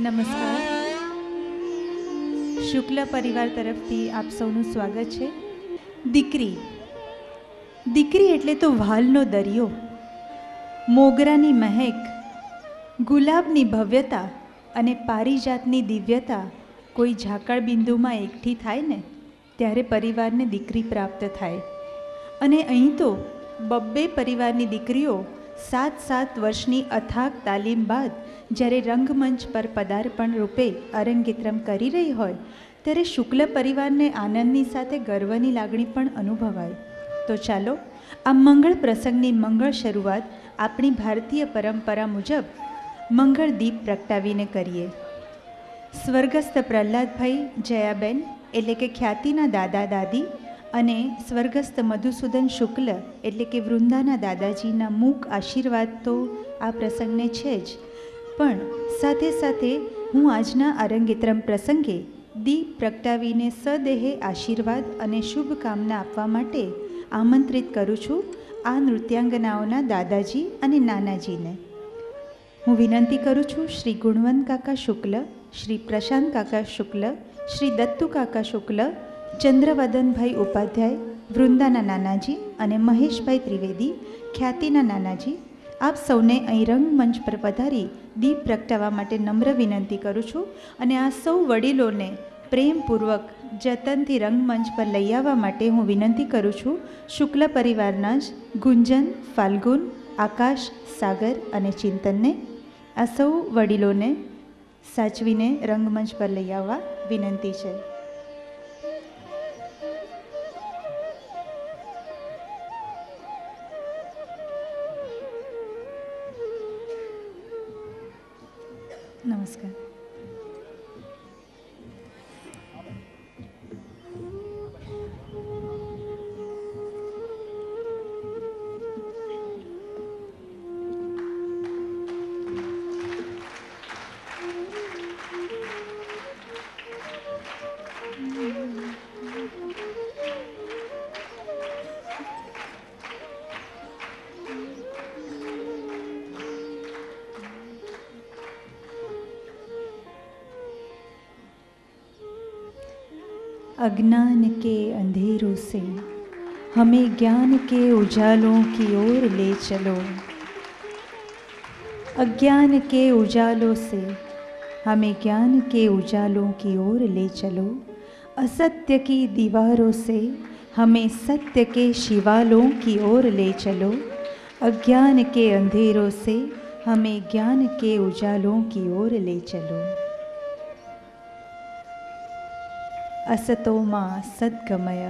નમસ્કાર. શુક્લ પરિવાર તરફથી આપ સૌનું સ્વાગત છે. દીકરી દીકરી એટલે તો વાલનો દરિયો, મોગરાની મહેક, ગુલાબની ભવ્યતા અને પારિજાતની દિવ્યતા કોઈ ઝાકળ બિંદુમાં એકઠી થાય ને ત્યારે પરિવારને દીકરી પ્રાપ્ત થાય. અને અહીં તો બબ્બે પરિવારની દીકરીઓ 7 વર્ષની અથાગ તાલીમ બાદ જ્યારે રંગમંચ પર પદાર્પણ રૂપે અરંગેત્રમ કરી રહી હોય ત્યારે શુક્લ પરિવારને આનંદની સાથે ગર્વની લાગણી પણ અનુભવાય. તો ચાલો આ મંગળ પ્રસંગની મંગળ શરૂઆત આપણી ભારતીય પરંપરા મુજબ મંગળ દીપ પ્રગટાવીને કરીએ. સ્વર્ગસ્થ પ્રહલાદભાઈ જયાબેન એટલે કે ખ્યાતિના દાદા દાદી અને સ્વર્ગસ્થ મધુસૂદન શુક્લ એટલે કે વૃંદાના દાદાજીના મૂક આશીર્વાદ તો આ પ્રસંગને છે જ, પણ સાથે સાથે હું આજના અરંગેત્રમ પ્રસંગે દીપ પ્રગટાવીને સદેહે આશીર્વાદ અને શુભકામના આપવા માટે આમંત્રિત કરું છું આ નૃત્યાંગનાઓના દાદાજી અને નાનાજીને. હું વિનંતી કરું છું શ્રી ગુણવંત કાકા શુક્લ, શ્રી પ્રશાંત કાકા શુક્લ, શ્રી દત્તુ કાકા શુક્લ, ચંદ્રવદનભાઈ ઉપાધ્યાય, વૃંદાના નાનાજી અને મહેશભાઈ ત્રિવેદી, ખ્યાતિના નાનાજી, આપ સૌને અહીં રંગમંચ પર પધારી દીપ પ્રગટાવવા માટે નમ્ર વિનંતી કરું છું. અને આ સૌ વડીલોને પ્રેમપૂર્વક જતનથી રંગમંચ પર લઈ આવવા માટે હું વિનંતી કરું છું શુક્લ પરિવારના જ ગુંજન, ફાલ્ગુન, આકાશ, સાગર અને ચિંતનને. આ સૌ વડીલોને સાચવીને રંગમંચ પર લઈ આવવા વિનંતી છે. નમસ્કાર. अज्ञान के अंधेरों से हमें ज्ञान के उजालों की ओर ले चलो. अज्ञान के उजालों से हमें ज्ञान के उजालों की ओर ले चलो. असत्य की दीवारों से हमें सत्य के शिवालों की ओर ले चलो. अज्ञान के अंधेरों से हमें ज्ञान के उजालों की ओर ले चलो. असतोमा सद्गमय,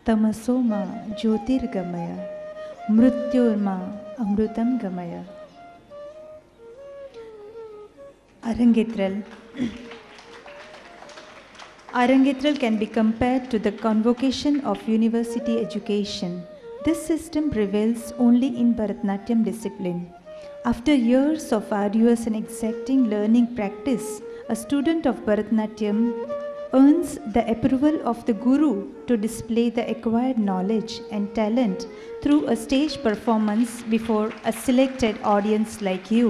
तमसोमा ज्योतिर्गमय, मृत्युर्मा अमृतम गमय. Arangetral can be compared to the convocation of university education. This system prevails only in Bharatanatyam discipline. After years of arduous and exacting learning practice, a student of Bharatanatyam earns the approval of the Guru to display the acquired knowledge and talent through a stage performance before a selected audience like you.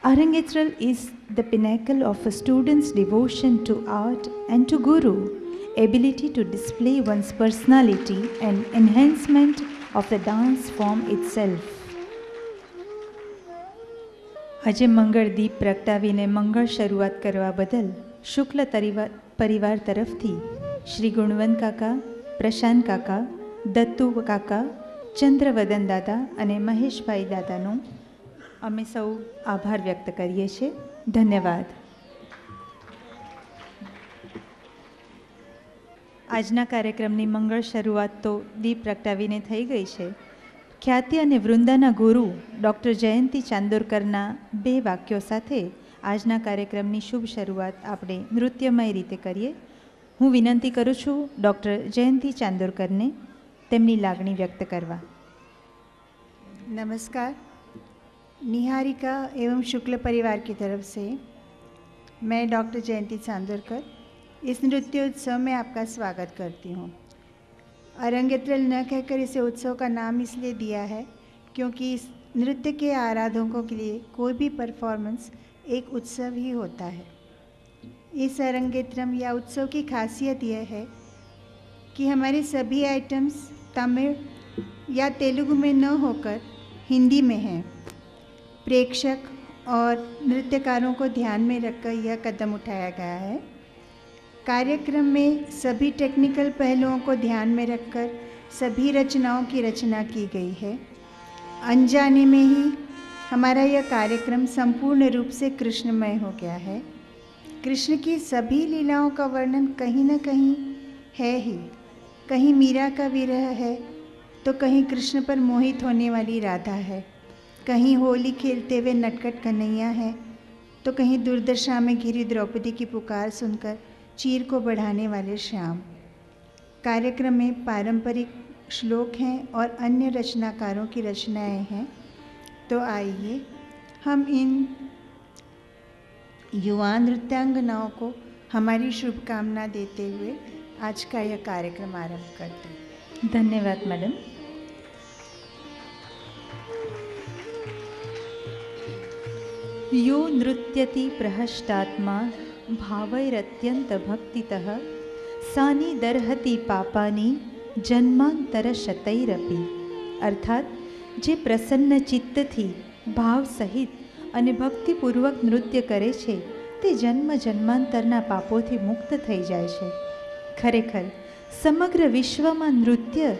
Arangetral is the pinnacle of a student's devotion to art and to Guru, ability to display one's personality and enhancement of the dance form itself. આજે મંગળ દીપ પ્રગટાવીને મંગળ શરૂઆત કરવા બદલ શુક્લ પરિવાર તરફથી શ્રી ગુણવંત કાકા, પ્રશાંત કાકા, દત્તુ કાકા, ચંદ્રવદન દાદા અને મહેશભાઈ દાદાનો અમે સૌ આભાર વ્યક્ત કરીએ છીએ. ધન્યવાદ. આજના કાર્યક્રમની મંગળ શરૂઆત તો દીપ પ્રગટાવીને થઈ ગઈ છે. ખ્યાતિ અને વૃંદાના ગુરુ ડૉક્ટર જયંતિ ચાંદોરકરના 2 વાક્યો સાથે આજના કાર્યક્રમની શુભ શરૂઆત આપણે નૃત્યમય રીતે કરીએ. હું વિનંતી કરું છું ડૉક્ટર જયંતિ ચાંદોરકરને તેમની લાગણી વ્યક્ત કરવા. नमस्कार. निहारिका एवं शुक्ल परिवार की तरफ से मैं डॉक्टर जयंती चांदोरकर इस नृत्योत्सव में आपका स्वागत करती हूँ. अरंगेत्रल न कहकर इसे उत्सव का नाम इसलिए दिया है क्योंकि इस नृत्य के आराधकों के लिए कोई भी परफॉर्मेंस एक उत्सव ही होता है। इस अरंगेत्रम या उत्सव की खासियत यह है कि हमारे सभी आइटम्स तमिल या तेलुगु में न होकर हिंदी में हैं। प्रेक्षक और नृत्यकारों को ध्यान में रखकर यह कदम उठाया गया है। कार्यक्रम में सभी टेक्निकल पहलुओं को ध्यान में रखकर सभी रचनाओं की रचना की गई है। अनजाने में ही हमारा यह कार्यक्रम संपूर्ण रूप से कृष्णमय हो गया है। कृष्ण की सभी लीलाओं का वर्णन कहीं न कहीं है ही। कहीं मीरा का विरह है तो कहीं कृष्ण पर मोहित होने वाली राधा है, कहीं होली खेलते हुए नटखट कन्हैया है तो कहीं दुर्दशा में घिरी द्रौपदी की पुकार सुनकर चीर को बढ़ाने वाले श्याम। कार्यक्रम में पारंपरिक श्लोक हैं और अन्य रचनाकारों की रचनाएं हैं। तो आइए हम इन युवा नृत्यांगनाओं को हमारी शुभकामना देते हुए आज का यह कार्यक्रम आरंभ करते हैं। धन्यवाद मैडम। यो नृत्यति प्रहष्टात्मा भावैरत्यंत भक्तितः सानी दर्हति पापानी जन्मांतर शतैरपि। અર્થાત જે પ્રસન્ન ચિત્તથી ભાવ સહિત અને ભક્તિપૂર્વક નૃત્ય કરે છે તે જન્મ જન્માંતરના પાપોથી મુક્ત થઈ જાય છે. ખરેખર સમગ્ર વિશ્વમાં નૃત્ય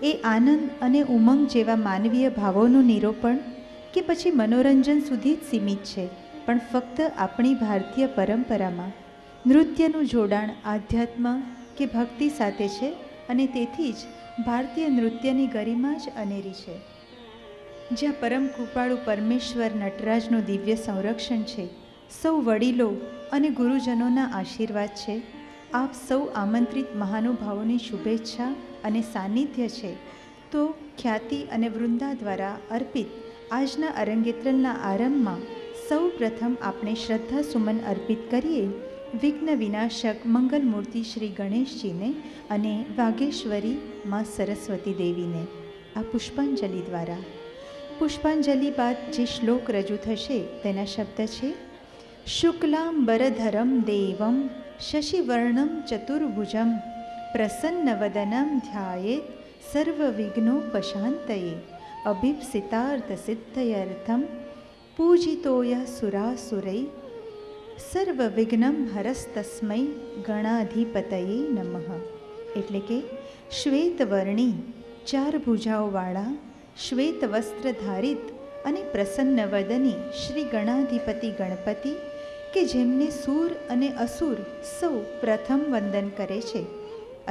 એ આનંદ અને ઉમંગ જેવા માનવીય ભાવોનું નિરૂપણ કે પછી મનોરંજન સુધી જ સીમિત છે, પણ ફક્ત આપણી ભારતીય પરંપરામાં નૃત્યનું જોડાણ આધ્યાત્મ કે ભક્તિ સાથે છે અને તેથી જ ભારતીય નૃત્યની ગરિમા જ અનેરી છે. જ્યાં પરમ કૃપાળુ પરમેશ્વર નટરાજનું દિવ્ય સંરક્ષણ છે, સૌ વડીલો અને ગુરુજનોના આશીર્વાદ છે, આપ સૌ આમંત્રિત મહાનુભાવોની શુભેચ્છા અને સાનિધ્ય છે, તો ખ્યાતિ અને વૃંદા દ્વારા અર્પિત આજના અરંગેત્રમના આરંભમાં સૌ પ્રથમ આપણે શ્રદ્ધા સુમન અર્પિત કરીએ વિઘ્ન વિનાશક મંગલમૂર્તિ શ્રી ગણેશજીને અને વાઘેશ્વરી માં સરસ્વતી દેવીને. આ પુષ્પાંજલિ દ્વારા. પુષ્પાંજલિ બાદ જે શ્લોક રજૂ થશે તેના શબ્દ છે: શુક્લાંબરધરમ દેવમ શશિવર્ણમ ચતુર્ભુજમ પ્રસન્નવદનમ ધ્યાયેત સર્વવિઘ્નોપશાંતયે અભીપ્સિતાર્થસિદ્ધયર્થમ પૂજિતોયઃ સુરાસુરૈ સર્વવિઘ્નમ હરસ્તસ્મૈ ગણાધિપતયે નમઃ. એટલે કે શ્વેતવર્ણી, ચાર ભુજાઓવાળા, શ્વેત વસ્ત્ર ધારિત અને પ્રસન્ન વદની શ્રી ગણાધિપતિ ગણપતિ કે જેમને સૂર અને અસુર સૌ પ્રથમ વંદન કરે છે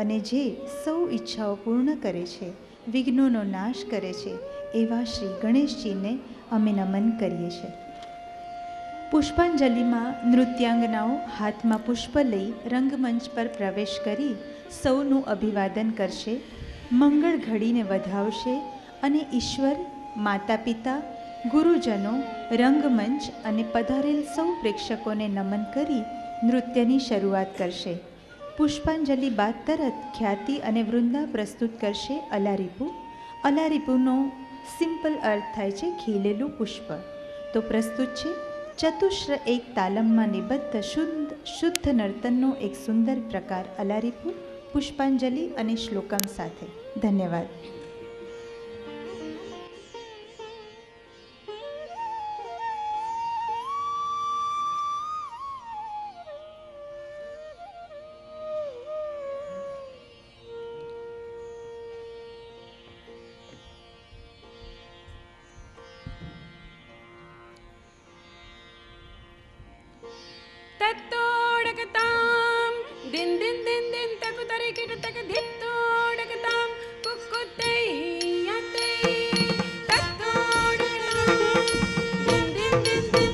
અને જે સૌ ઈચ્છાઓ પૂર્ણ કરે છે, વિઘ્નોનો નાશ કરે છે, એવા શ્રી ગણેશજીને અમે નમન કરીએ છીએ. પુષ્પાંજલિમાં નૃત્યાંગનાઓ હાથમાં પુષ્પ લઈ રંગમંચ પર પ્રવેશ કરી સૌનું અભિવાદન કરશે, મંગળ ઘડીને વધાવશે અને ઈશ્વર, માતા પિતા, ગુરુજનો, રંગમંચ અને પધારેલ સૌ પ્રેક્ષકોને નમન કરી નૃત્યની શરૂઆત કરશે. પુષ્પાંજલિ બાદ તરત ખ્યાતિ અને વૃંદા પ્રસ્તુત કરશે અલારીપુ. અલારીપુનો સિમ્પલ અર્થ થાય છે ખીલેલું પુષ્પ. તો પ્રસ્તુત છે ચતુશ્ર એક તાલમમાં નિબદ્ધ શુદ્ધ નર્તનનો એક સુંદર પ્રકાર અલારીપુ, પુષ્પાંજલિ અને શ્લોકમ સાથે. ધન્યવાદ. तत्तोडकतां दिन दिन दिन दिन तक तरे किट तक धित्तोडकतां कुक्कुते याते तत्तोडकतां दिन दिन दिन दिन